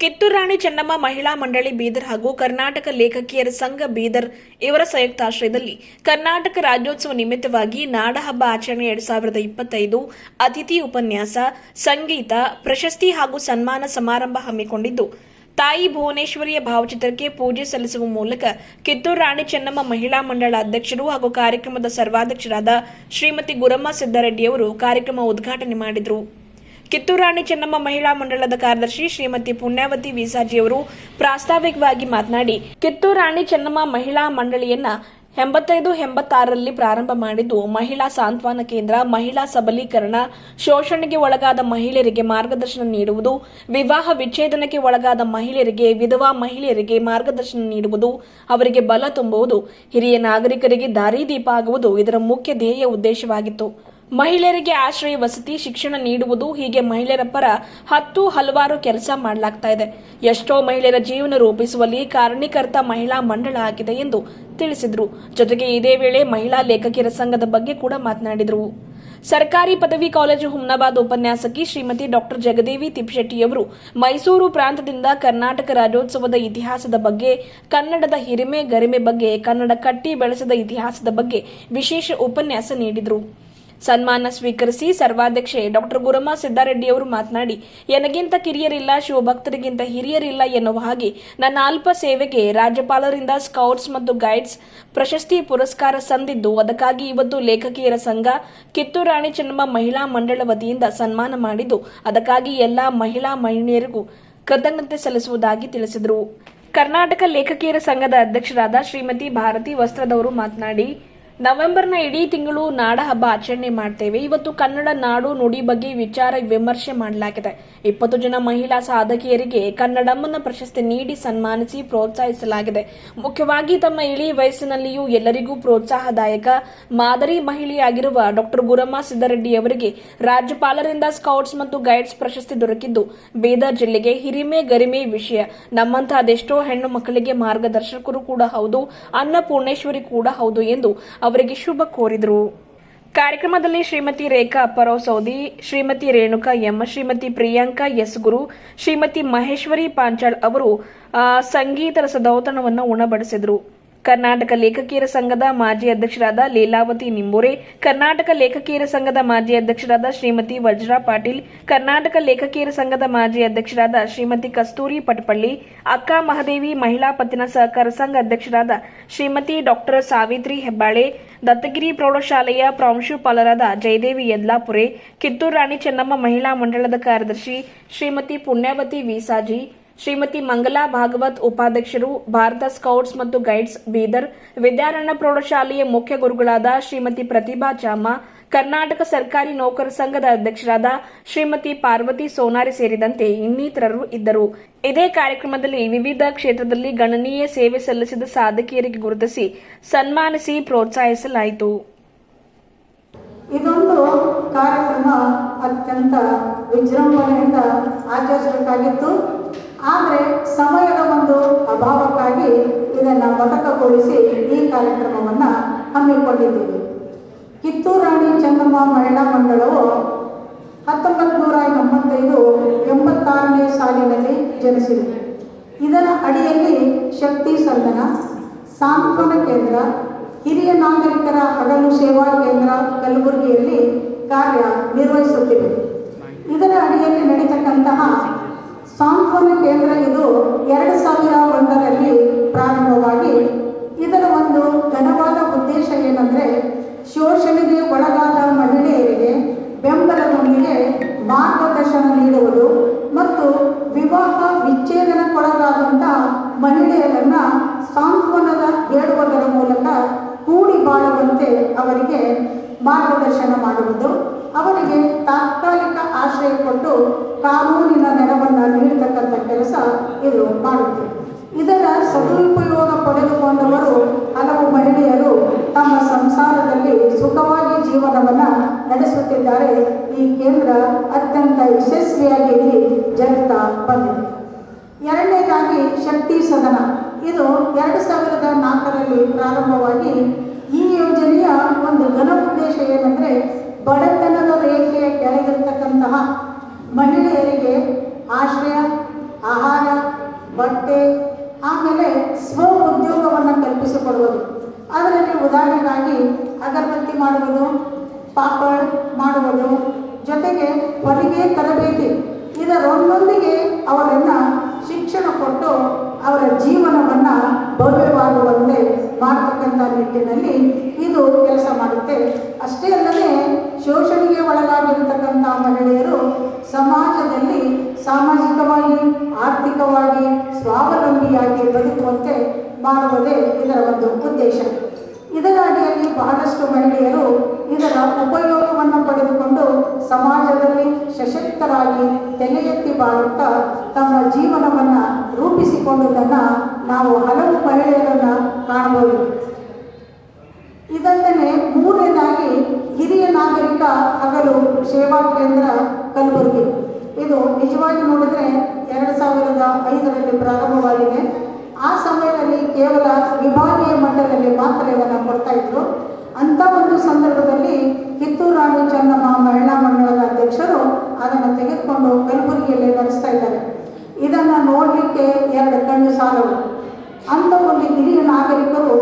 ಕಿತ್ತೂರು ರಾಣಿ ಚೆನ್ನಮ್ಮ ಮಹಿಳಾ ಮಂಡಳಿ ಬೀದರ್ ಹಾಗೂ ಕರ್ನಾಟಕ ಲೇಖಕಿಯರ ಸಂಘ ಬೀದರ್ ಇವರ ಸಂಯುಕ್ತಾಶ್ರಯದಲ್ಲಿ ಕರ್ನಾಟಕ ರಾಜ್ಯೋತ್ಸವ ನಿಮಿತ್ತವಾಗಿ ನಾಡಹಬ್ಬ ಆಚರಣೆ 2025 ಅತಿಥಿ ಉಪನ್ಯಾಸ, ಸಂಗೀತ, ಪ್ರಶಸ್ತಿ ಹಾಗೂ ಸನ್ಮಾನ ಸಮಾರಂಭ ಹಮ್ಮಿಕೊಂಡಿದ್ದು, ತಾಯಿ ಭುವನೇಶ್ವರಿಯ ಭಾವಚಿತ್ರಕ್ಕೆ ಪೂಜೆ ಸಲ್ಲಿಸುವ ಮೂಲಕ ಕಿತ್ತೂರು ರಾಣಿ ಚೆನ್ನಮ್ಮ ಮಹಿಳಾ ಮಂಡಳ ಅಧ್ಯಕ್ಷರು ಹಾಗೂ ಕಾರ್ಯಕ್ರಮದ ಸರ್ವಾಧ್ಯಕ್ಷರಾದ ಶ್ರೀಮತಿ ಗುರಮ್ಮ ಸಿದ್ದಾರೆಡ್ಡಿಯವರು ಕಾರ್ಯಕ್ರಮ ಉದ್ಘಾಟನೆ ಮಾಡಿದರು. ಕಿತ್ತೂರು ರಾಣಿ ಚೆನ್ನಮ್ಮ ಮಹಿಳಾ ಮಂಡಳದ ಕಾರ್ಯದರ್ಶಿ ಶ್ರೀಮತಿ ಪುಣ್ಯಾವತಿ ವೀಸಾಜಿಯವರು ಪ್ರಾಸ್ತಾವಿಕವಾಗಿ ಮಾತನಾಡಿ, ಕಿತ್ತೂರು ರಾಣಿ ಚೆನ್ನಮ್ಮ ಮಹಿಳಾ ಮಂಡಳಿಯನ್ನ 85-86ರಲ್ಲಿ ಪ್ರಾರಂಭ ಮಾಡಿದ್ದು ಮಹಿಳಾ ಸಾಂತ್ವನ ಕೇಂದ್ರ, ಮಹಿಳಾ ಸಬಲೀಕರಣ, ಶೋಷಣೆಗೆ ಒಳಗಾದ ಮಹಿಳೆಯರಿಗೆ ಮಾರ್ಗದರ್ಶನ ನೀಡುವುದು, ವಿವಾಹ ವಿಚ್ಛೇದನಕ್ಕೆ ಒಳಗಾದ ಮಹಿಳೆಯರಿಗೆ, ವಿಧವಾ ಮಹಿಳೆಯರಿಗೆ ಮಾರ್ಗದರ್ಶನ ನೀಡುವುದು, ಅವರಿಗೆ ಬಲ ತುಂಬುವುದು, ಹಿರಿಯ ನಾಗರಿಕರಿಗೆ ದಾರಿದೀಪ ಆಗುವುದು ಇದರ ಮುಖ್ಯ ಧ್ಯೇಯ ಉದ್ದೇಶವಾಗಿತ್ತು. ಮಹಿಳೆಯರಿಗೆ ಆಶ್ರಯ, ವಸತಿ, ಶಿಕ್ಷಣ ನೀಡುವುದು, ಹೀಗೆ ಮಹಿಳೆಯರ ಪರ ಹಲವಾರು ಕೆಲಸ ಮಾಡಲಾಗ್ತಾ ಇದೆ. ಎಷ್ಟೋ ಮಹಿಳೆಯರ ಜೀವನ ರೂಪಿಸುವಲ್ಲಿ ಕಾರಣೀಕರ್ತ ಮಹಿಳಾ ಮಂಡಳ ಆಗಿದೆ ಎಂದು ತಿಳಿಸಿದರು. ಜೊತೆಗೆ ಇದೇ ವೇಳೆ ಮಹಿಳಾ ಲೇಖಕಿಯರ ಸಂಘದ ಬಗ್ಗೆ ಕೂಡ ಮಾತನಾಡಿದರು. ಸರ್ಕಾರಿ ಪದವಿ ಕಾಲೇಜು ಹುಮ್ನಾಬಾದ್ ಉಪನ್ಯಾಸಕಿ ಶ್ರೀಮತಿ ಡಾಕ್ಟರ್ ಜಗದೇವಿ ತಿಪ್ಪಿಶೆಟ್ಟಿಯವರು ಮೈಸೂರು ಪ್ರಾಂತದಿಂದ ಕರ್ನಾಟಕ ರಾಜ್ಯೋತ್ಸವದ ಇತಿಹಾಸದ ಬಗ್ಗೆ, ಕನ್ನಡದ ಹಿರಿಮೆ ಗರಿಮೆ ಬಗ್ಗೆ, ಕನ್ನಡ ಕಟ್ಟಿ ಬೆಳೆಸಿದ ಇತಿಹಾಸದ ಬಗ್ಗೆ ವಿಶೇಷ ಉಪನ್ಯಾಸ ನೀಡಿದರು. ಸನ್ಮಾನ ಸ್ವೀಕರಿಸಿ ಸರ್ವಾಧ್ಯಕ್ಷೆ ಡಾಕ್ಟರ್ ಗುರಮ್ಮ ಸಿದ್ದಾರೆಡ್ಡಿಯವರು ಮಾತನಾಡಿ, ನನಗಿಂತ ಕಿರಿಯರಿಲ್ಲ, ಶಿವಭಕ್ತರಿಗಿಂತ ಹಿರಿಯರಿಲ್ಲ ಎನ್ನುವ ಹಾಗೆ ನನ್ನ ಅಲ್ಪ ಸೇವೆಗೆ ರಾಜ್ಯಪಾಲರಿಂದ ಸ್ಕೌಟ್ಸ್ ಮತ್ತು ಗೈಡ್ಸ್ ಪ್ರಶಸ್ತಿ ಪುರಸ್ಕಾರ ಸಂದಿದ್ದು, ಅದಕ್ಕಾಗಿ ಇವತ್ತು ಲೇಖಕಿಯರ ಸಂಘ ಕಿತ್ತೂರು ರಾಣಿ ಚೆನ್ನಮ್ಮ ಮಹಿಳಾ ಮಂಡಳ ವತಿಯಿಂದ ಸನ್ಮಾನ ಮಾಡಿದ್ದು, ಅದಕ್ಕಾಗಿ ಎಲ್ಲಾ ಮಹಿಳೆಯರಿಗೂ ಕೃತಜ್ಞತೆ ಸಲ್ಲಿಸುವುದಾಗಿ ತಿಳಿಸಿದರು. ಕರ್ನಾಟಕ ಲೇಖಕಿಯರ ಸಂಘದ ಅಧ್ಯಕ್ಷರಾದ ಶ್ರೀಮತಿ ಭಾರತಿ ವಸ್ತ್ರದವರು ಮಾತನಾಡಿ, ನವೆಂಬರ್ನ ಇಡೀ ತಿಂಗಳು ನಾಡ ಹಬ್ಬ ಆಚರಣೆ ಮಾಡ್ತೇವೆ. ಇವತ್ತು ಕನ್ನಡ ನಾಡು ನುಡಿ ಬಗ್ಗೆ ವಿಚಾರ ವಿಮರ್ಶೆ ಮಾಡಲಾಗಿದೆ. 20 ಜನ ಮಹಿಳಾ ಸಾಧಕಿಯರಿಗೆ ಕನ್ನಡಮ್ಮನ ಪ್ರಶಸ್ತಿ ನೀಡಿ ಸನ್ಮಾನಿಸಿ ಪ್ರೋತ್ಸಾಹಿಸಲಾಗಿದೆ. ಮುಖ್ಯವಾಗಿ ತಮ್ಮ ಇಳಿ ವಯಸ್ಸಿನಲ್ಲಿಯೂ ಎಲ್ಲರಿಗೂ ಪ್ರೋತ್ಸಾಹದಾಯಕ ಮಾದರಿ ಮಹಿಳೆಯಾಗಿರುವ ಡಾಕ್ಟರ್ ಗುರಮ್ಮ ಸಿದ್ದಾರೆಡ್ಡಿಯವರಿಗೆ ರಾಜ್ಯಪಾಲರಿಂದ ಸ್ಕೌಟ್ಸ್ ಮತ್ತು ಗೈಡ್ಸ್ ಪ್ರಶಸ್ತಿ ದೊರಕಿದ್ದು ಬೀದರ್ ಜಿಲ್ಲೆಗೆ ಹಿರಿಮೆ ಗರಿಮೆ ವಿಷಯ. ನಮ್ಮಂತಹ ಅದೆಷ್ಟೋ ಹೆಣ್ಣು ಮಕ್ಕಳಿಗೆ ಮಾರ್ಗದರ್ಶಕರು ಕೂಡ ಹೌದು, ಅನ್ನಪೂರ್ಣೇಶ್ವರಿ ಕೂಡ ಹೌದು ಎಂದು ಅವರಿಗೆ ಶುಭ ಕೋರಿದರು. ಕಾರ್ಯಕ್ರಮದಲ್ಲಿ ಶ್ರೀಮತಿ ರೇಖಾ ಅಪ್ಪರಾವ್ ಸೌದಿ, ಶ್ರೀಮತಿ ರೇಣುಕಾ ಎಂ, ಶ್ರೀಮತಿ ಪ್ರಿಯಾಂಕಾ ಎಸ್ ಗುರು, ಶ್ರೀಮತಿ ಮಹೇಶ್ವರಿ ಪಾಂಚಾಳ್ ಅವರು ಸಂಗೀತ ರಸದೌತಣವನ್ನು ಉಣಬಡಿಸಿದರು. ಕರ್ನಾಟಕ ಲೇಖಕಿಯರ ಸಂಘದ ಮಾಜಿ ಅಧ್ಯಕ್ಷರಾದ ಲೀಲಾವತಿ ನಿಂಬೋರೆ, ಕರ್ನಾಟಕ ಲೇಖಕಿಯರ ಸಂಘದ ಮಾಜಿ ಅಧ್ಯಕ್ಷರಾದ ಶ್ರೀಮತಿ ವಜ್ರಾ ಪಾಟೀಲ್, ಕರ್ನಾಟಕ ಲೇಖಕಿಯರ ಸಂಘದ ಮಾಜಿ ಅಧ್ಯಕ್ಷರಾದ ಶ್ರೀಮತಿ ಕಸ್ತೂರಿ ಪಟಪಳ್ಳಿ, ಅಕ್ಕ ಮಹದೇವಿ ಮಹಿಳಾ ಪತ್ತಿನ ಸಹಕಾರ ಸಂಘ ಅಧ್ಯಕ್ಷರಾದ ಶ್ರೀಮತಿ ಡಾಕ್ಟರ್ ಸಾವಿತ್ರಿ ಹೆಬ್ಬಾಳೆ, ದತ್ತಗಿರಿ ಪ್ರೌಢಶಾಲೆಯ ಪ್ರಾಂಶುಪಾಲರಾದ ಜಯದೇವಿ ಯದ್ಲಾಪುರೆ, ಕಿತ್ತೂರು ರಾಣಿ ಚೆನ್ನಮ್ಮ ಮಹಿಳಾ ಮಂಡಳದ ಕಾರ್ಯದರ್ಶಿ ಶ್ರೀಮತಿ ಪುಣ್ಯಾವತಿ ವೀಸಾಜಿ, ಶ್ರೀಮತಿ ಮಂಗಲಾ ಭಾಗವತ್ ಉಪಾಧ್ಯಕ್ಷರು, ಭಾರತ ಸ್ಕೌಟ್ಸ್ ಮತ್ತು ಗೈಡ್ಸ್ ಬೀದರ್, ವಿದ್ಯಾರಣ್ಯ ಪ್ರೌಢಶಾಲೆಯ ಮುಖ್ಯ ಗುರುಗಳಾದ ಶ್ರೀಮತಿ ಪ್ರತಿಭಾ ಚಾಮ, ಕರ್ನಾಟಕ ಸರ್ಕಾರಿ ನೌಕರ ಸಂಘದ ಅಧ್ಯಕ್ಷರಾದ ಶ್ರೀಮತಿ ಪಾರ್ವತಿ ಸೋನಾರಿ ಸೇರಿದಂತೆ ಇನ್ನಿತರರು ಇದ್ದರು. ಇದೇ ಕಾರ್ಯಕ್ರಮದಲ್ಲಿ ವಿವಿಧ ಕ್ಷೇತ್ರದಲ್ಲಿ ಗಣನೀಯ ಸೇವೆ ಸಲ್ಲಿಸಿದ ಸಾಧಕಿಯರಿಗೆ ಗುರುತಿಸಿ ಸನ್ಮಾನಿಸಿ ಪ್ರೋತ್ಸಾಹಿಸಲಾಯಿತು. ಇದೊಂದು ಕಾರ್ಯಕ್ರಮ ಅತ್ಯಂತ ವಿಜೃಂಭಣೆಯಿಂದ ಆಚರಿಸಬೇಕಾಗಿತ್ತು. ಆದರೆ ಸಮಯದ ಒಂದು ಅಭಾವಕ್ಕಾಗಿ ಇದನ್ನು ಮೊಟಕುಗೊಳಿಸಿ ಈ ಕಾರ್ಯಕ್ರಮವನ್ನು ಹಮ್ಮಿಕೊಂಡಿದ್ದೀವಿ. ಕಿತ್ತೂರು ರಾಣಿ ಚೆನ್ನಮ್ಮ ಮಹಿಳಾ ಮಂಡಳವು 1985-86ನೇ ಸಾಲಿನಲ್ಲಿ ಜನಿಸಿದೆ. ಇದರ ಅಡಿಯಲ್ಲಿ ಶಕ್ತಿ ಸಂದನ, ಸಾಂತ್ವನ ಕೇಂದ್ರ, ಹಿರಿಯ ನಾಗರಿಕರ ಹಗಲು ಸೇವಾ ಕೇಂದ್ರ ಕಲಬುರಗಿಯಲ್ಲಿ ಕಾರ್ಯ ನಿರ್ವಹಿಸುತ್ತಿವೆ. ಇದರ ಅಡಿಯಲ್ಲಿ ನಡೀತಕ್ಕಂತಹ ಸಾಂತ್ವನ ಕೇಂದ್ರ ಇದು 2001ರಲ್ಲಿ ಪ್ರಾರಂಭವಾಗಿ ಇದರ ಒಂದು ಘನವಾದ ಉದ್ದೇಶ ಏನಂದರೆ, ಶೋಷಣೆಗೆ ಒಳಗಾದ ಮಹಿಳೆಯರಿಗೆ ಬೆಂಬಲದೊಂದಿಗೆ ಮಾರ್ಗದರ್ಶನ ನೀಡುವುದು ಮತ್ತು ವಿವಾಹ ವಿಚ್ಛೇದನಕ್ಕೊಳಗಾದಂಥ ಮಹಿಳೆಯರನ್ನು ಸಾಂತ್ವನದ ಹೇಳುವುದರ ಮೂಲಕ ಕೂಡಿ ಬಾಳುವಂತೆ ಅವರಿಗೆ ಮಾರ್ಗದರ್ಶನ ಮಾಡುವುದು, ಅವರಿಗೆ ತಾತ್ಕಾಲಿಕ ಆಶ್ರಯ ಕೊಟ್ಟು ಕಾನೂನಿನ ನೆರವನ್ನು ನೀಡತಕ್ಕಂಥ ಕೆಲಸ ಇದು ಮಾಡುತ್ತೆ. ಇದರ ಸದುಪಯೋಗ ಪಡೆದುಕೊಂಡವರು ಹಲವು ಮಹಿಳೆಯರು ತಮ್ಮ ಸಂಸಾರದಲ್ಲಿ ಸುಖವಾಗಿ ಜೀವನವನ್ನು ನಡೆಸುತ್ತಿದ್ದಾರೆ. ಈ ಕೇಂದ್ರ ಅತ್ಯಂತ ಯಶಸ್ವಿಯಾಗಿ ಇಲ್ಲಿ ಜರುಗ್ತಾ ಬಂದಿದೆ. ಎರಡನೇದಾಗಿ ಶಕ್ತಿ ಸದನ, ಇದು 2004ರಲ್ಲಿ ಪ್ರಾರಂಭವಾಗಿ ಈ ಯೋಜನೆಯ ಒಂದು ಘನ ಉದ್ದೇಶ ಏನಂದರೆ, ಬಡತನದ ರೇಖೆಯ ಕೆಳಗಿರ್ತಕ್ಕಂತಹ ಮಹಿಳೆಯರಿಗೆ ಆಶ್ರಯ, ಆಹಾರ, ನಿಟ್ಟಿನಲ್ಲಿ ಇದು ಕೆಲಸ ಮಾಡುತ್ತೆ. ಅಷ್ಟೇ ಅಲ್ಲದೆ ಶೋಷಣೆಗೆ ಒಳಗಾಗಿರತಕ್ಕಂಥ ಮಹಿಳೆಯರು ಸಮಾಜದಲ್ಲಿ ಸಾಮಾಜಿಕವಾಗಿ ಆರ್ಥಿಕವಾಗಿ ಸ್ವಾವಲಂಬಿಯಾಗಿ ಬದುಕುವಂತೆ ಮಾಡುವುದೇ ಇದರ ಒಂದು ಉದ್ದೇಶ. ಇದರ ಅಡಿಯಲ್ಲಿ ಬಹಳಷ್ಟು ಮಹಿಳೆಯರು ಇದರ ಉಪಯೋಗವನ್ನು ಪಡೆದುಕೊಂಡು ಸಮಾಜದಲ್ಲಿ ಸಶಕ್ತರಾಗಿ ತಲೆ ಎತ್ತಿ ಬಾಳುತ್ತಾ ತಮ್ಮ ಜೀವನವನ್ನು ರೂಪಿಸಿಕೊಂಡುದನ್ನು ನಾವು ಹಲವು ಮಹಿಳೆಯರನ್ನು ಕಾಣಬಹುದು. ಇದಲ್ಲದೆ ಮೂರನೇದಾಗಿ ಹಿರಿಯ ನಾಗರಿಕ ಹಗಲು ಸೇವಾ ಕೇಂದ್ರ ಕಲಬುರಗಿ. ಇದು ನಿಜವಾಗಿ ನೋಡಿದ್ರೆ 2005ರಲ್ಲಿ ಪ್ರಾರಂಭವಾಗಿದೆ. ಆ ಸಮಯದಲ್ಲಿ ಕೇವಲ ವಿಭಾಗೀಯ ಮಟ್ಟದಲ್ಲಿ ಮಾತ್ರ ಇದನ್ನು ಕೊಡ್ತಾ ಇದ್ರು. ಅಂಥ ಒಂದು ಸಂದರ್ಭದಲ್ಲಿ ಕಿತ್ತೂರು ರಾಣಿ ಚೆನ್ನಮ್ಮ ಮಹಿಳಾ ಮಂಡಳದ ಅಧ್ಯಕ್ಷರು ಅದನ್ನು ತೆಗೆದುಕೊಂಡು ಕಲಬುರಗಿಯಲ್ಲಿ ನಡೆಸ್ತಾ ಇದ್ದಾರೆ. ಇದನ್ನು ನೋಡಲಿಕ್ಕೆ 2 ಕಣ್ಣು ಸಾಲವು. ಅಂಥ ಒಂದು ಹಿರಿಯ ನಾಗರಿಕರು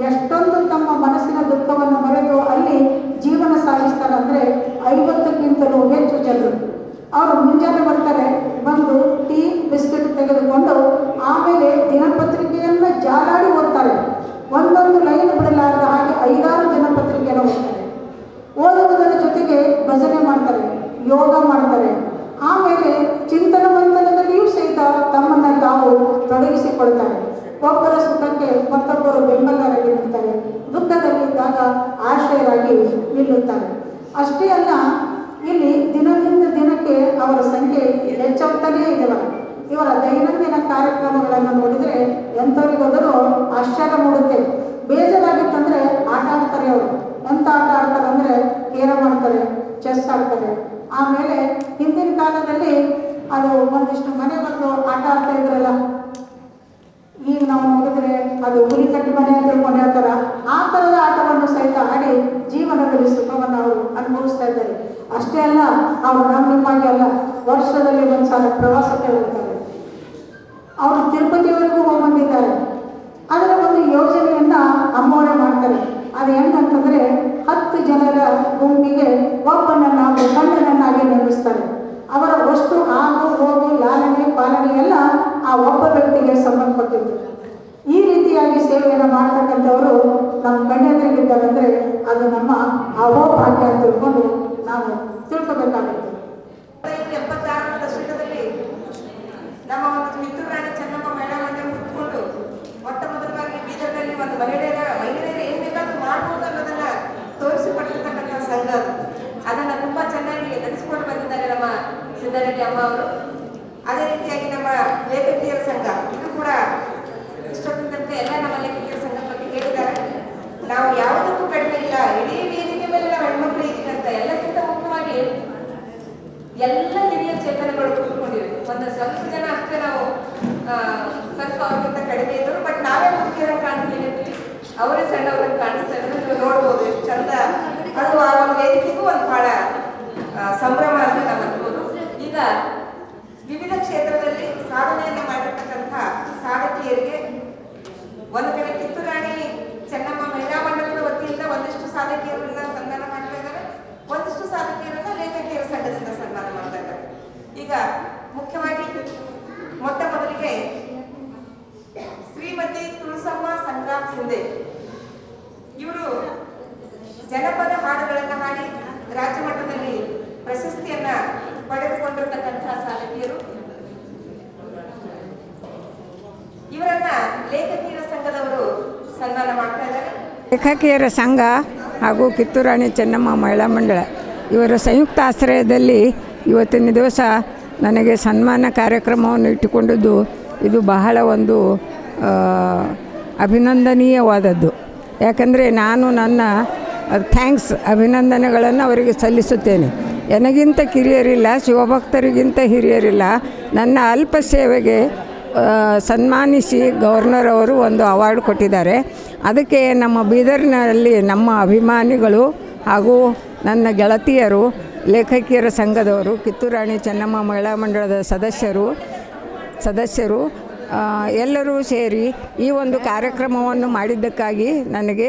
ಎಷ್ಟೊಂದು ತಮ್ಮ ಮನಸ್ಸಿನ ದುಃಖವನ್ನು ಮರೆತು ಅಲ್ಲಿ ಜೀವನ ಸಾಗಿಸ್ತಾರೆ ಅಂದರೆ 50ಕ್ಕಿಂತಲೂ ಹೆಚ್ಚು ಜನರು. ಅವರು ಮುಂಜಾನೆ ಬರ್ತಾರೆ, ಬಂದು ಟೀ ಬಿಸ್ಕೆಟ್ ತೆಗೆದುಕೊಂಡು ಆಮೇಲೆ ದಿನಪತ್ರಿಕೆಯನ್ನು ಜಾಲಾಡಿ ಓದ್ತಾರೆ. ಒಂದೊಂದು ಲೈನ್ ಬಿಡಲಾರದ ಹಾಗೆ 5-6 ದಿನಪತ್ರಿಕೆಯನ್ನು ಓದ್ತಾರೆ. ಓದುವುದರ ಜೊತೆಗೆ ಭಜನೆ ಮಾಡ್ತಾರೆ, ಯೋಗ ಮಾಡ್ತಾರೆ. ಆಮೇಲೆ ಚಿಂತನ ಮಂಥನದಲ್ಲಿಯೂ ಸಹಿತ ತಮ್ಮನ್ನು ತಾವು ತೊಡಗಿಸಿಕೊಳ್ತಾರೆ. ಒಬ್ಬರ ಸುಖಕ್ಕೆ ಮತ್ತೊಬ್ಬರು ಬೆಂಬಲರಾಗಿ ನಿಲ್ತಾರೆ, ದುಃಖದಲ್ಲಿದ್ದಾಗ ಆಶ್ರಯರಾಗಿ ನಿಲ್ಲುತ್ತಾರೆ. ಅಷ್ಟೇ ಅಲ್ಲ, ಇಲ್ಲಿ ದಿನದಿಂದ ದಿನಕ್ಕೆ ಅವರ ಸಂಖ್ಯೆ ಹೆಚ್ಚಾಗ್ತಾನೇ ಇದೆಯಲ್ಲ. ಇವರ ದೈನಂದಿನ ಕಾರ್ಯಕ್ರಮಗಳನ್ನು ನೋಡಿದರೆ ಎಂಥವರಿಗೋದರೂ ಆಶ್ಚರ್ಯ ಮೂಡುತ್ತೆ. ಬೇಜಾರಾಗಿತ್ತಂದರೆ ಆಟ ಆಡ್ತಾರೆ. ಅವರು ಎಂಥ ಆಟ ಆಡ್ತಾರೆ ಅಂದರೆ ಕೇರಮ್ ಆಡ್ತಾರೆ, ಚೆಸ್ ಆಡ್ತಾರೆ. ಆಮೇಲೆ ಹಿಂದಿನ ಕಾಲದಲ್ಲಿ ಅದು ಒಂದಿಷ್ಟು ಮನೆ ಬಂದು ಆಟ ಆಡ್ತಾ ಇದ್ರಲ್ಲ, ಈಗ ನಾವು ನೋಡಿದ್ರೆ ಅದು ಹುಲಿ ಕಟ್ಟಿ ಮನೆ ಅಂತ ತಿಳ್ಕೊಂಡು ಹೇಳ್ತಾರ. ಆ ಥರದ ಆಟವನ್ನು ಸಹಿತ ಆಡಿ ಜೀವನದಲ್ಲಿ ಸುಖವನ್ನು ಅವರು ಅನುಭವಿಸ್ತಾ ಇದ್ದಾರೆ. ಅಷ್ಟೇ ಅಲ್ಲ, ಅವರು ನಮ್ಮಿಂದಾಗಿ ಅಲ್ಲ, ವರ್ಷದಲ್ಲಿ ಒಂದ್ಸಲ ಪ್ರವಾಸಕ್ಕೆ ಹೋಗ್ತಾರೆ. ಅವರು ತಿರುಪತಿವರೆಗೂ ಹೋಗ್ಬಂದಿದ್ದಾರೆ. ಅದರ ಒಂದು ಯೋಜನೆಯನ್ನ ಅಮ್ಮವರೇ ಮಾಡ್ತಾರೆ. ಅದು ಹೆಂಗಂತಂದ್ರೆ 10 ಜನರ ಗುಂಪಿಗೆ ಒಬ್ಬನನ್ನಾಗಿ ಗಂಡನನ್ನಾಗಿ ನೇಮಿಸ್ತಾರೆ. ಅವರ ವಸ್ತು ಆಗು ಹೋಗು ಲಾಲನೆ ಪಾಲನೆ ಎಲ್ಲ ಆ ಒಬ್ಬ ವ್ಯಕ್ತಿಗೆ ಸಂಬಂಧಪಟ್ಟಿದ್ದು. ಈ ರೀತಿಯಾಗಿ ಸೇವೆಯನ್ನು ಮಾಡ್ತಕ್ಕಂಥವರು ನಮ್ಮ ಗಣ್ಯರಿಗಿದ್ದಾರೆ ಅಂದರೆ ಅದು ನಮ್ಮ ಅಹೋಭಾಗ್ಯ ಅಂತ ತಿಳ್ಕೊಂಡು ನಾವು ತಿಳ್ಕೊಬೇಕಾಗುತ್ತೆ. 76ರ ದಶಕದಲ್ಲಿ ನಮ್ಮ ಒಂದು ಕಿತ್ತೂರು ರಾಣಿ ಚೆನ್ನಮ್ಮ ಮಹಿಳಾ ಮಂಡಳಿ ಹುಟ್ಟುಕೊಂಡು ಮೊಟ್ಟ ಮೊದಲವಾಗಿ ಬೀದರ್ನಲ್ಲಿ ಒಂದು ಮಹಿಳೆಯರು ಏನ್ ಬೇಕಾದ್ರೂ ಮಾಡ್ಬೋದು ಅನ್ನೋದನ್ನ ತೋರಿಸಿಕೊಟ್ಟಿರ್ತಕ್ಕಂಥ ಸಂಘ ಅದು. ಅದನ್ನ ತುಂಬಾ ಚೆನ್ನಾಗಿ ನಡೆಸಿಕೊಂಡು ಬಂದಿದ್ದಾರೆ ನಮ್ಮ ಸಿದ್ದರೆಡ್ಡಿ ಅಮ್ಮ ಅವರು. ಅದೇ ರೀತಿಯಾಗಿ ನಮ್ಮ ಲೇಖಕಿಯರ ಸಂಘ, ಇದು ಕೂಡ ಇಷ್ಟೊತ್ತಿನ ತನಕ ಎಲ್ಲ ನಮ್ಮ ಲೇಖಕಿಯರ ಸಂಘ ಬಗ್ಗೆ ಹೇಳಿದ್ದಾರೆ. ನಾವು ಯಾವುದಕ್ಕೂ ಕಡಿಮೆ ಇಲ್ಲ, ಇಡೀ ವೇದಿಕೆ ಮೇಲೆ ನಾವು ಹೆಣ್ಮಕ್ಳು ಇದ್ದೀವಿ ಅಂತ. ಎಲ್ಲಕ್ಕಿಂತ ಮುಖ್ಯವಾಗಿ ಎಲ್ಲ ಹಿರಿಯ ಚೇತನಗಳು ಕೂತ್ಕೊಂಡಿವೆ. ಒಂದು ಸ್ವಲ್ಪ ಜನ ಅಷ್ಟೇ ನಾವು ಸ್ವಲ್ಪ ಅವ್ರಿಗಿಂತ ಕಡಿಮೆ ಇದ್ರು, ಬಟ್ ನಾವೇ ಮುಖ್ಯರ ಕಾಣಿಸ್ತೀವಿ, ಅವರೇ ಸಣ್ಣವ್ರಿಗೆ ಕಾಣಿಸ್ತಾ ಇದ್ರು. ನೀವು ನೋಡ್ಬೋದು ಎಷ್ಟು ಚಂದ ಅದು. ಆ ಒಂದು ವೇದಿಕೆಗೂ ಒಂದು ಬಹಳ ಸಂಭ್ರಮ ಅಂತ ನಾವು ಅನ್ಬೋದು. ಈಗ ವಿವಿಧ ಕ್ಷೇತ್ರದಲ್ಲಿ ಸಾಧನೆಯನ್ನು ಮಾಡಿರ್ತಕ್ಕಂಥ ಸಾಧಕಿಯರಿಗೆ ಒಂದು ಕಡೆ ಕಿತ್ತೂರು ರಾಣಿ ಚೆನ್ನಮ್ಮ ಮಹಿಳಾ ಮಂಡಲದ ವತಿಯಿಂದ ಒಂದಿಷ್ಟು ಸಾಧಕಿಯರನ್ನ ಸನ್ಮಾನ ಮಾಡ್ತಾ ಇದ್ದಾರೆ, ಒಂದಿಷ್ಟು ಸಾಧಕಿಯರನ್ನ ಲೇಖಕಿಯರ ಸಂಘದಿಂದ ಸನ್ಮಾನ ಮಾಡ್ತಾ ಇದ್ದಾರೆ. ಈಗ ಮುಖ್ಯವಾಗಿ ಮೊಟ್ಟ ಮೊದಲಿಗೆ ಶ್ರೀಮತಿ ತುಳಸಮ್ಮ ಸಂಗ್ರಾಮ್ ಸಿಂಧೆ ಇವರು ಜನಪದ ಹಾಡುಗಳನ್ನು ಹಾಡಿ ರಾಜ್ಯ ಮಟ್ಟದಲ್ಲಿ ಪ್ರಶಸ್ತಿಯನ್ನ ಪಡೆದುಕೊಂಡಿರ್ತಕ್ಕಂತಹ ಸಾಧಕಿಯರು. ಇವರನ್ನ ಲೇಖಕಿಯರ ಸಂಘದವರು ಸನ್ಮಾನ ಮಾಡ್ತಾ ಇದ್ದಾರೆ. ಲೇಖಕಿಯರ ಸಂಘ ಹಾಗೂ ಕಿತ್ತೂರು ರಾಣಿ ಚೆನ್ನಮ್ಮ ಮಹಿಳಾ ಮಂಡಳ ಇವರ ಸಂಯುಕ್ತ ಆಶ್ರಯದಲ್ಲಿ ಇವತ್ತಿನ ದಿವಸ ನನಗೆ ಸನ್ಮಾನ ಕಾರ್ಯಕ್ರಮವನ್ನು ಇಟ್ಟುಕೊಂಡಿದ್ದು ಇದು ಬಹಳ ಒಂದು ಅಭಿನಂದನೀಯವಾದದ್ದು. ಯಾಕಂದರೆ ನಾನು ನನ್ನ ಅಭಿನಂದನೆಗಳನ್ನು ಅವರಿಗೆ ಸಲ್ಲಿಸುತ್ತೇನೆ. ನನಗಿಂತ ಕಿರಿಯರಿಲ್ಲ, ಶಿವಭಕ್ತರಿಗಿಂತ ಹಿರಿಯರಿಲ್ಲ. ನನ್ನ ಅಲ್ಪ ಸೇವೆಗೆ ಸನ್ಮಾನಿಸಿ ಗವರ್ನರ್ ಅವರು ಒಂದು ಅವಾರ್ಡ್ ಕೊಟ್ಟಿದ್ದಾರೆ. ಅದಕ್ಕೆ ನಮ್ಮ ಬೀದರ್ನಲ್ಲಿ ನಮ್ಮ ಅಭಿಮಾನಿಗಳು ಹಾಗೂ ನನ್ನ ಗೆಳತಿಯರು, ಲೇಖಕಿಯರ ಸಂಘದವರು, ಕಿತ್ತೂರು ರಾಣಿ ಚೆನ್ನಮ್ಮ ಮಹಿಳಾ ಮಂಡಳದ ಸದಸ್ಯರು ಎಲ್ಲರೂ ಸೇರಿ ಈ ಒಂದು ಕಾರ್ಯಕ್ರಮವನ್ನು ಮಾಡಿದ್ದಕ್ಕಾಗಿ ನನಗೆ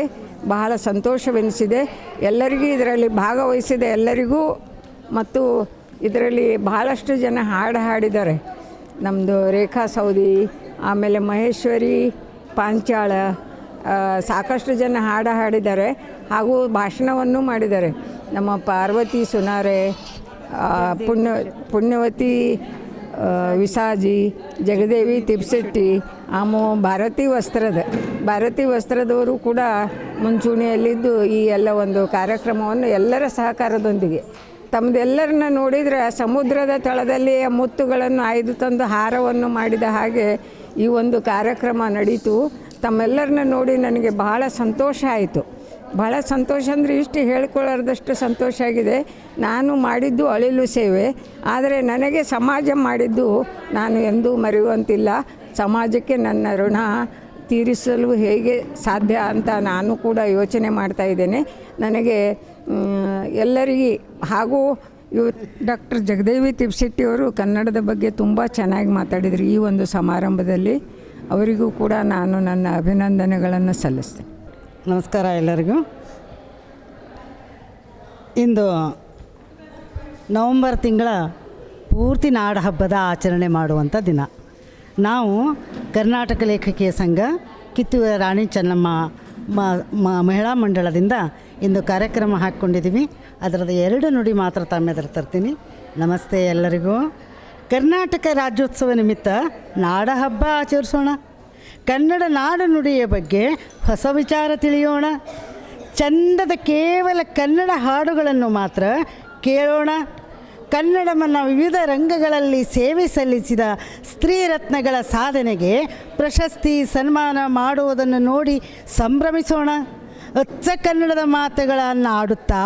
ಬಹಳ ಸಂತೋಷವೆನಿಸಿದೆ. ಎಲ್ಲರಿಗೂ ಇದರಲ್ಲಿ ಭಾಗವಹಿಸಿದ ಎಲ್ಲರಿಗೂ ಮತ್ತು ಇದರಲ್ಲಿ ಬಹಳಷ್ಟು ಜನ ಹಾಡಿದ್ದಾರೆ. ನಮ್ಮದು ರೇಖಾ ಸೌದಿ, ಆಮೇಲೆ ಮಹೇಶ್ವರಿ ಪಾಂಚಾಳ, ಸಾಕಷ್ಟು ಜನ ಹಾಡಿದ್ದಾರೆ ಹಾಗೂ ಭಾಷಣವನ್ನು ಮಾಡಿದ್ದಾರೆ. ನಮ್ಮ ಪಾರ್ವತಿ ಸುನಾರೆ, ಪುಣ್ಯವತಿ ವಿಸಾಜಿ, ಜಗದೇವಿ ತಿಪ್ಸೆಟ್ಟಿ, ಭಾರತಿ ವಸ್ತ್ರದವರು ಕೂಡ ಮುಂಚೂಣಿಯಲ್ಲಿದ್ದು ಈ ಎಲ್ಲ ಒಂದು ಕಾರ್ಯಕ್ರಮವನ್ನು ಎಲ್ಲರ ಸಹಕಾರದೊಂದಿಗೆ ತಮ್ಮದೆಲ್ಲರನ್ನ ನೋಡಿದರೆ ಸಮುದ್ರದ ತಳದಲ್ಲಿ ಮುತ್ತುಗಳನ್ನು ಆಯ್ದು ತಂದು ಹಾರವನ್ನು ಮಾಡಿದ ಹಾಗೆ ಈ ಒಂದು ಕಾರ್ಯಕ್ರಮ ನಡೀತು. ತಮ್ಮೆಲ್ಲರನ್ನ ನೋಡಿ ನನಗೆ ಬಹಳ ಸಂತೋಷ ಆಯಿತು. ಭಾಳ ಸಂತೋಷ ಅಂದರೆ ಇಷ್ಟು ಹೇಳ್ಕೊಳ್ಳಾರ್ದಷ್ಟು ಸಂತೋಷ ಆಗಿದೆ. ನಾನು ಮಾಡಿದ್ದು ಅಳಿಲು ಸೇವೆ, ಆದರೆ ನನಗೆ ಸಮಾಜ ಮಾಡಿದ್ದು ನಾನು ಎಂದೂ ಮರೆಯುವಂತಿಲ್ಲ. ಸಮಾಜಕ್ಕೆ ನನ್ನ ಋಣ ತೀರಿಸಲು ಹೇಗೆ ಸಾಧ್ಯ ಅಂತ ನಾನು ಕೂಡ ಯೋಚನೆ ಮಾಡ್ತಾ ಇದ್ದೇನೆ. ನನಗೆ ಎಲ್ಲರಿಗೆ ಹಾಗೂ ಡಾಕ್ಟರ್ ಜಗದೇವಿ ತಿಪ್ಸೆಟ್ಟಿಯವರು ಕನ್ನಡದ ಬಗ್ಗೆ ತುಂಬ ಚೆನ್ನಾಗಿ ಮಾತಾಡಿದರು ಈ ಒಂದು ಸಮಾರಂಭದಲ್ಲಿ. ಅವರಿಗೂ ಕೂಡ ನಾನು ನನ್ನ ಅಭಿನಂದನೆಗಳನ್ನು ಸಲ್ಲಿಸ್ತೇನೆ. ನಮಸ್ಕಾರ ಎಲ್ಲರಿಗೂ. ಇಂದು ನವಂಬರ್ ತಿಂಗಳ ಪೂರ್ತಿ ನಾಡ ಹಬ್ಬದ ಆಚರಣೆ ಮಾಡುವಂಥ ದಿನ. ನಾವು ಕರ್ನಾಟಕ ಲೇಖಕಿಯ ಸಂಘ ಕಿತ್ತೂರ ರಾಣಿ ಚೆನ್ನಮ್ಮ ಮಹಿಳಾ ಮಂಡಳದಿಂದ ಇಂದು ಕಾರ್ಯಕ್ರಮ ಹಾಕ್ಕೊಂಡಿದ್ದೀವಿ. ಅದರದ್ದು 2 ನುಡಿ ಮಾತ್ರ ತಮ್ಮೆದುರು ತರ್ತೀನಿ. ನಮಸ್ತೆ ಎಲ್ಲರಿಗೂ. ಕರ್ನಾಟಕ ರಾಜ್ಯೋತ್ಸವ ನಿಮಿತ್ತ ನಾಡ ಹಬ್ಬ ಆಚರಿಸೋಣ. ಕನ್ನಡ ನಾಡು ನುಡಿಯ ಬಗ್ಗೆ ಹೊಸ ವಿಚಾರ ತಿಳಿಯೋಣ. ಚಂದದ ಕೇವಲ ಕನ್ನಡ ಹಾಡುಗಳನ್ನು ಮಾತ್ರ ಕೇಳೋಣ. ಕನ್ನಡವನ್ನು ವಿವಿಧ ರಂಗಗಳಲ್ಲಿ ಸೇವೆ ಸಲ್ಲಿಸಿದ ಸ್ತ್ರೀ ರತ್ನಗಳ ಸಾಧನೆಗೆ ಪ್ರಶಸ್ತಿ ಸನ್ಮಾನ ಮಾಡುವುದನ್ನು ನೋಡಿ ಸಂಭ್ರಮಿಸೋಣ. ಅಚ್ಚ ಕನ್ನಡದ ಮಾತುಗಳನ್ನು ಆಡುತ್ತಾ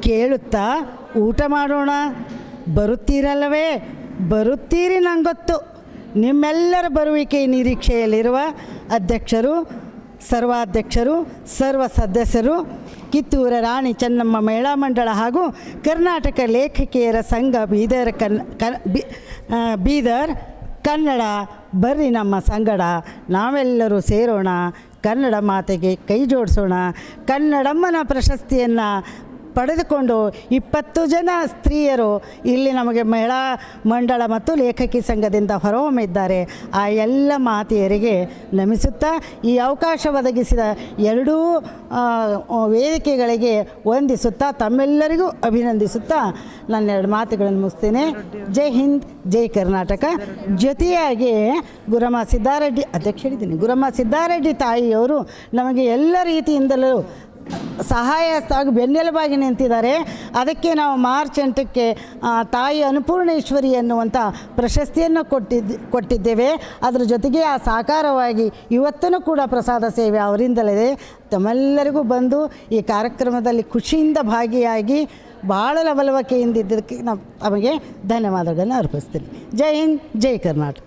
ಕೇಳುತ್ತಾ ಊಟ ಮಾಡೋಣ. ಬರುತ್ತೀರಲ್ಲವೇ? ಬರುತ್ತೀರಿ ನಂಗೊತ್ತು. ನಿಮ್ಮೆಲ್ಲರ ಬರುವಿಕೆ ನಿರೀಕ್ಷೆಯಲ್ಲಿರುವ ಅಧ್ಯಕ್ಷರು, ಸರ್ವಾಧ್ಯಕ್ಷರು, ಸರ್ವ ಸದಸ್ಯರು, ಕಿತ್ತೂರ ರಾಣಿ ಚೆನ್ನಮ್ಮ ಮಹಿಳಾ ಮಂಡಳ ಹಾಗೂ ಕರ್ನಾಟಕ ಲೇಖಕಿಯರ ಸಂಘ ಬೀದರ್ ಕನ್ನಡ ಬರ್ರಿ ನಮ್ಮ ಸಂಗಡ. ನಾವೆಲ್ಲರೂ ಸೇರೋಣ, ಕನ್ನಡ ಮಾತೆಗೆ ಕೈ ಜೋಡಿಸೋಣ. ಕನ್ನಡಮ್ಮನ ಪ್ರಶಸ್ತಿಯನ್ನು ಪಡೆದುಕೊಂಡು 20 ಜನ ಸ್ತ್ರೀಯರು ಇಲ್ಲಿ ನಮಗೆ ಮಹಿಳಾ ಮಂಡಳ ಮತ್ತು ಲೇಖಕಿ ಸಂಘದಿಂದ ಹೊರಹೊಮ್ಮಿದ್ದಾರೆ. ಆ ಎಲ್ಲ ಮಾತೆಯರಿಗೆ ನಮಿಸುತ್ತಾ ಈ ಅವಕಾಶ ಒದಗಿಸಿದ 2 ವೇದಿಕೆಗಳಿಗೆ ವಂದಿಸುತ್ತಾ ತಮ್ಮೆಲ್ಲರಿಗೂ ಅಭಿನಂದಿಸುತ್ತಾ ನನ್ನ 2 ಮಾತುಗಳನ್ನು ಮುಗಿಸ್ತೇನೆ. ಜೈ ಹಿಂದ್, ಜೈ ಕರ್ನಾಟಕ. ಜೊತೆಯಾಗಿ ಗುರಮ್ಮ ಸಿದ್ದಾರೆಡ್ಡಿ ಅಧ್ಯಕ್ಷರಿದ್ದೀನಿ. ಗುರಮ್ಮ ಸಿದ್ದಾರೆಡ್ಡಿ ತಾಯಿಯವರು ನಮಗೆ ಎಲ್ಲ ರೀತಿಯಿಂದಲೂ ಸಹಾಯವಾಗಿ ಬೆನ್ನೆಲುಬಾಗಿ ನಿಂತಿದ್ದಾರೆ. ಅದಕ್ಕೆ ನಾವು ಮಾರ್ಚ್ 8ಕ್ಕೆ ತಾಯಿ ಅನ್ನಪೂರ್ಣೇಶ್ವರಿ ಎನ್ನುವಂಥ ಪ್ರಶಸ್ತಿಯನ್ನು ಕೊಟ್ಟಿದ್ದೇವೆ. ಅದರ ಜೊತೆಗೆ ಆ ಸಾಕಾರವಾಗಿ ಇವತ್ತೂ ಕೂಡ ಪ್ರಸಾದ ಸೇವೆ ಅವರಿಂದಲೇ. ತಮ್ಮೆಲ್ಲರಿಗೂ ಬಂದು ಈ ಕಾರ್ಯಕ್ರಮದಲ್ಲಿ ಖುಷಿಯಿಂದ ಭಾಗಿಯಾಗಿ ಭಾಳ ಲವಲವಿಕೆಯಿಂದ ಇದ್ದದಕ್ಕೆ ನಾವು ತಮಗೆ ಧನ್ಯವಾದಗಳನ್ನು ಅರ್ಪಿಸ್ತೀನಿ. ಜೈ ಹಿಂದ್, ಜೈ ಕರ್ನಾಟಕ.